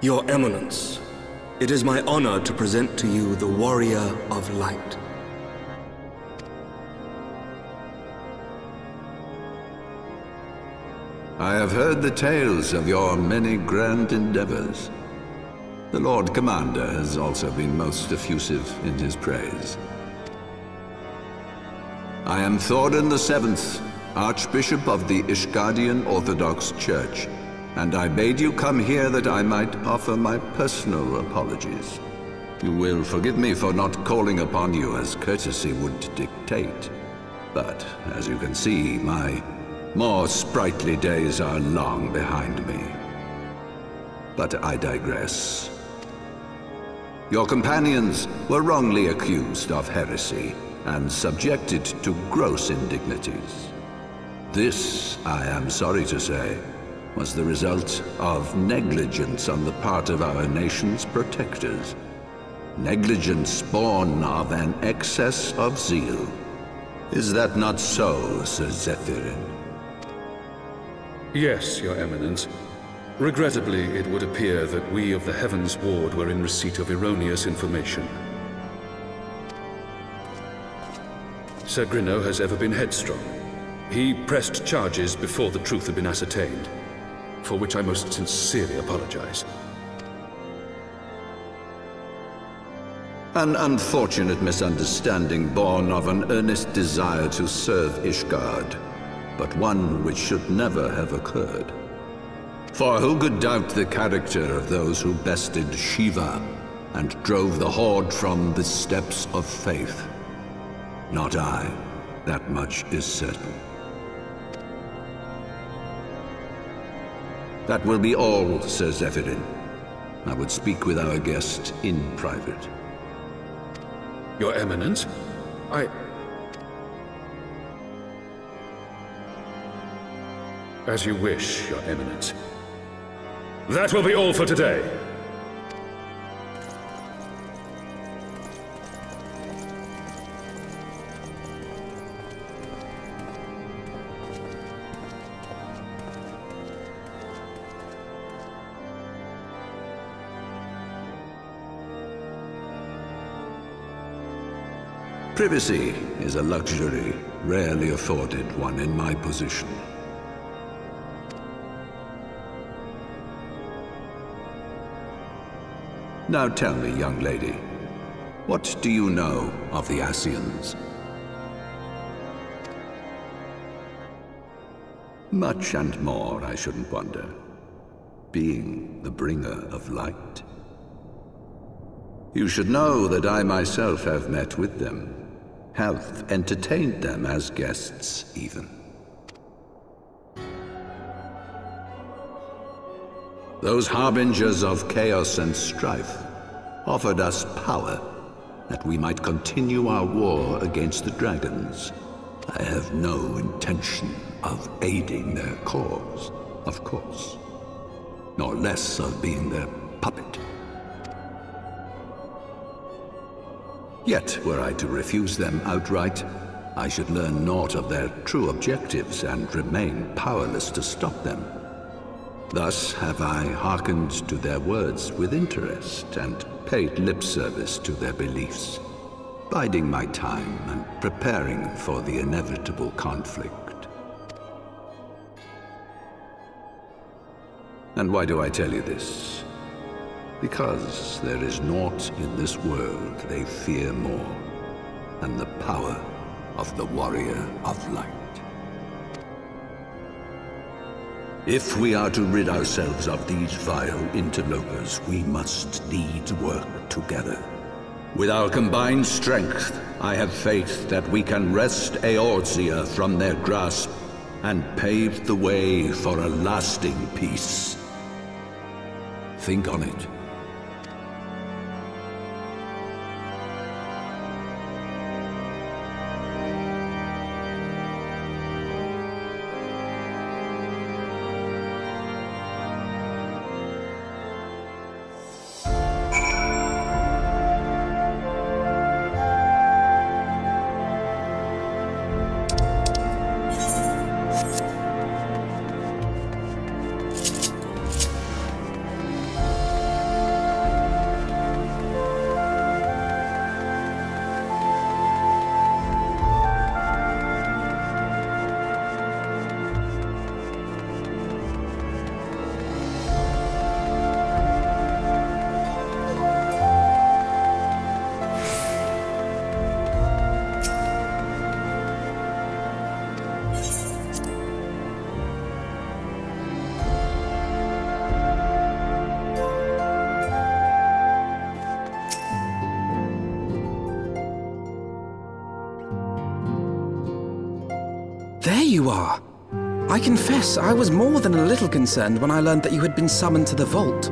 Your Eminence, it is my honor to present to you the Warrior of Light. I have heard the tales of your many grand endeavors. The Lord Commander has also been most effusive in his praise. I am Thordan the Seventh, Archbishop of the Ishgardian Orthodox Church, and I bade you come here that I might offer my personal apologies. You will forgive me for not calling upon you as courtesy would dictate, but as you can see, my more sprightly days are long behind me. But I digress. Your companions were wrongly accused of heresy and subjected to gross indignities. This, I am sorry to say, was the result of negligence on the part of our nation's protectors. Negligence born of an excess of zeal. Is that not so, Sir Zephyrin? Yes, Your Eminence. Regrettably, it would appear that we of the Heaveansward were in receipt of erroneous information. Sir Grinno has ever been headstrong. He pressed charges before the truth had been ascertained, for which I most sincerely apologize. An unfortunate misunderstanding born of an earnest desire to serve Ishgard, but one which should never have occurred. For who could doubt the character of those who bested Shiva and drove the Horde from the steps of faith? Not I. That much is certain. That will be all, Sir Zephyrin. I would speak with our guest in private. Your Eminence, As you wish, Your Eminence. That will be all for today. Privacy is a luxury rarely afforded one in my position. Now tell me, young lady, what do you know of the Ascians? Much and more, I shouldn't wonder, being the bringer of light. You should know that I myself have met with them, have entertained them as guests, even. Those harbingers of chaos and strife offered us power that we might continue our war against the dragons. I have no intention of aiding their cause, of course, nor less of being their puppet. Yet, were I to refuse them outright, I should learn naught of their true objectives and remain powerless to stop them. Thus have I hearkened to their words with interest and paid lip service to their beliefs, biding my time and preparing for the inevitable conflict. And why do I tell you this? Because there is naught in this world they fear more than the power of the Warrior of Light. If we are to rid ourselves of these vile interlopers, we must needs work together. With our combined strength, I have faith that we can wrest Eorzea from their grasp and pave the way for a lasting peace. Think on it. There you are. I confess I was more than a little concerned when I learned that you had been summoned to the vault.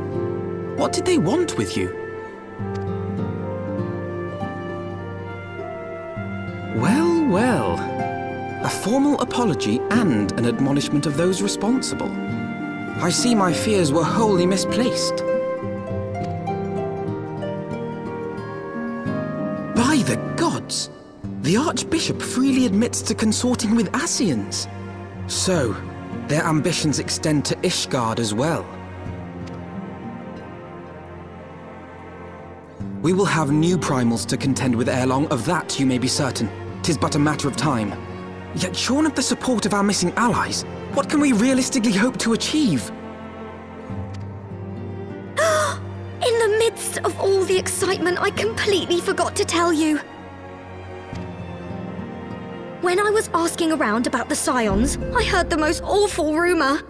What did they want with you? Well, well. A formal apology and an admonishment of those responsible. I see my fears were wholly misplaced. By the gods! The Archbishop freely admits to consorting with Ascians. So, their ambitions extend to Ishgard as well. We will have new primals to contend with ere long, of that you may be certain. 'Tis but a matter of time. Yet shorn of the support of our missing allies, what can we realistically hope to achieve? In the midst of all the excitement, I completely forgot to tell you. When I was asking around about the Scions, I heard the most awful rumor.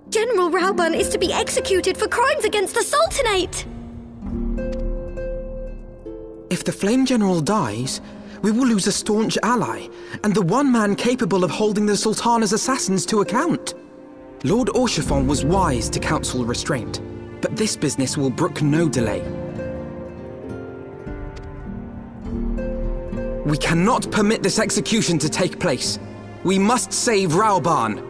General Reborn is to be executed for crimes against the Sultanate! If the Flame General dies, we will lose a staunch ally, and the one man capable of holding the Sultana's assassins to account. Lord Orchiphon was wise to counsel restraint, but this business will brook no delay. We cannot permit this execution to take place. We must save Reborn.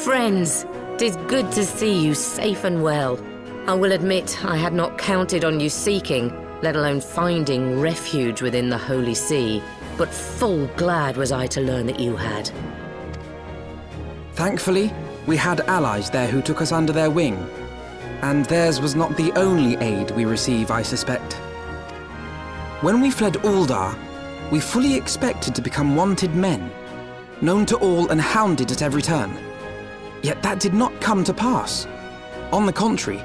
Friends, 'tis good to see you safe and well. I will admit I had not counted on you seeking, let alone finding refuge within the Holy See, but full glad was I to learn that you had. Thankfully, we had allies there who took us under their wing. And theirs was not the only aid we receive, I suspect. When we fled Uldar, we fully expected to become wanted men, known to all and hounded at every turn. Yet that did not come to pass. On the contrary,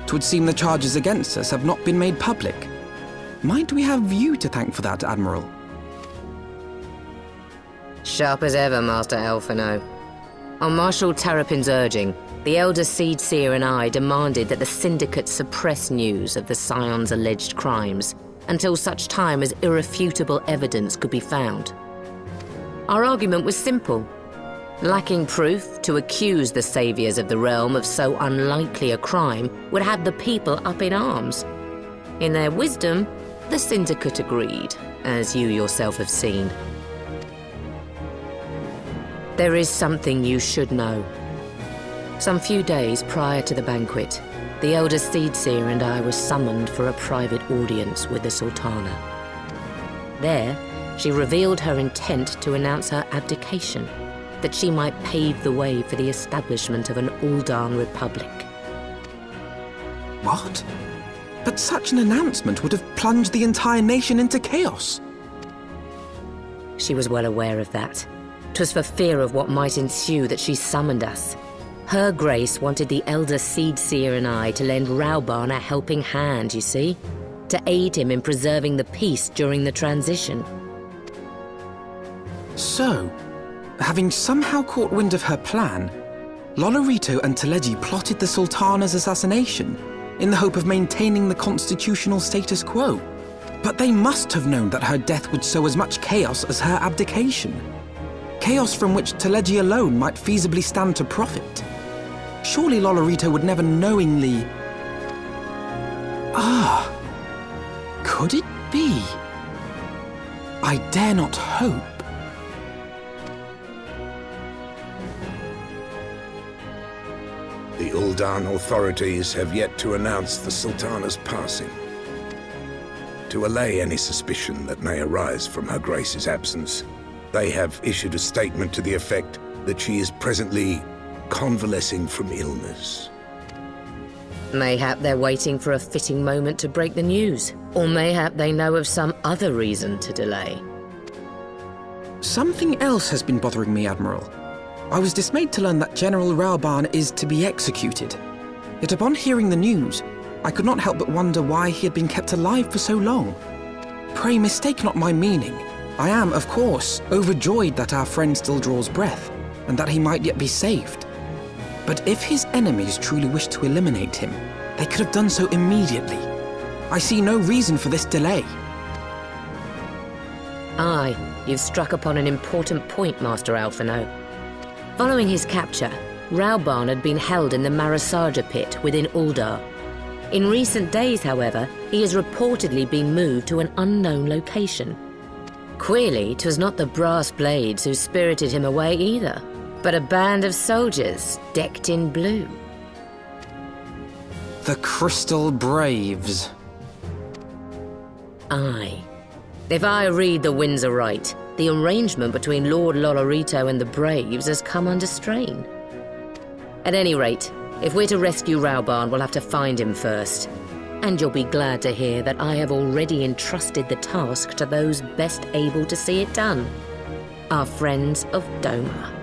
'twould seem the charges against us have not been made public. Might we have you to thank for that, Admiral? Sharp as ever, Master Elfino. On Marshal Terrapin's urging, the Elder Seedseer and I demanded that the Syndicate suppress news of the Scion's alleged crimes until such time as irrefutable evidence could be found. Our argument was simple. Lacking proof, to accuse the saviors of the realm of so unlikely a crime would have the people up in arms. In their wisdom, the Syndicate agreed, as you yourself have seen. There is something you should know. Some few days prior to the banquet, the Elder Seedseer and I were summoned for a private audience with the Sultana. There, she revealed her intent to announce her abdication, that she might pave the way for the establishment of an Uldan Republic. What? But such an announcement would have plunged the entire nation into chaos. She was well aware of that. 'Twas for fear of what might ensue that she summoned us. Her Grace wanted the Elder Seedseer and I to lend Raubarn a helping hand, you see? To aid him in preserving the peace during the transition. So, having somehow caught wind of her plan, Lolorito and Teleji plotted the Sultana's assassination in the hope of maintaining the constitutional status quo. But they must have known that her death would sow as much chaos as her abdication. Chaos from which Teleji alone might feasibly stand to profit. Surely Lolorito would never knowingly... Could it be? I dare not hope. The Ul'dan authorities have yet to announce the Sultana's passing. To allay any suspicion that may arise from Her Grace's absence, they have issued a statement to the effect that she is presently convalescing from illness. Mayhap they're waiting for a fitting moment to break the news. Or mayhap they know of some other reason to delay. Something else has been bothering me, Admiral. I was dismayed to learn that General Raubarn is to be executed. Yet upon hearing the news, I could not help but wonder why he had been kept alive for so long. Pray mistake not my meaning. I am, of course, overjoyed that our friend still draws breath, and that he might yet be saved. But if his enemies truly wished to eliminate him, they could have done so immediately. I see no reason for this delay. Aye, you've struck upon an important point, Master Alphino. Following his capture, Raubarn had been held in the Marasaja pit within Ul'dah. In recent days, however, he has reportedly been moved to an unknown location. Queerly, 'twas not the brass blades who spirited him away either, but a band of soldiers decked in blue. The Crystal Braves. Aye. If I read the winds aright, the arrangement between Lord Lolorito and the Braves has come under strain. At any rate, if we're to rescue Raubarn, we'll have to find him first. And you'll be glad to hear that I have already entrusted the task to those best able to see it done. Our friends of Doma.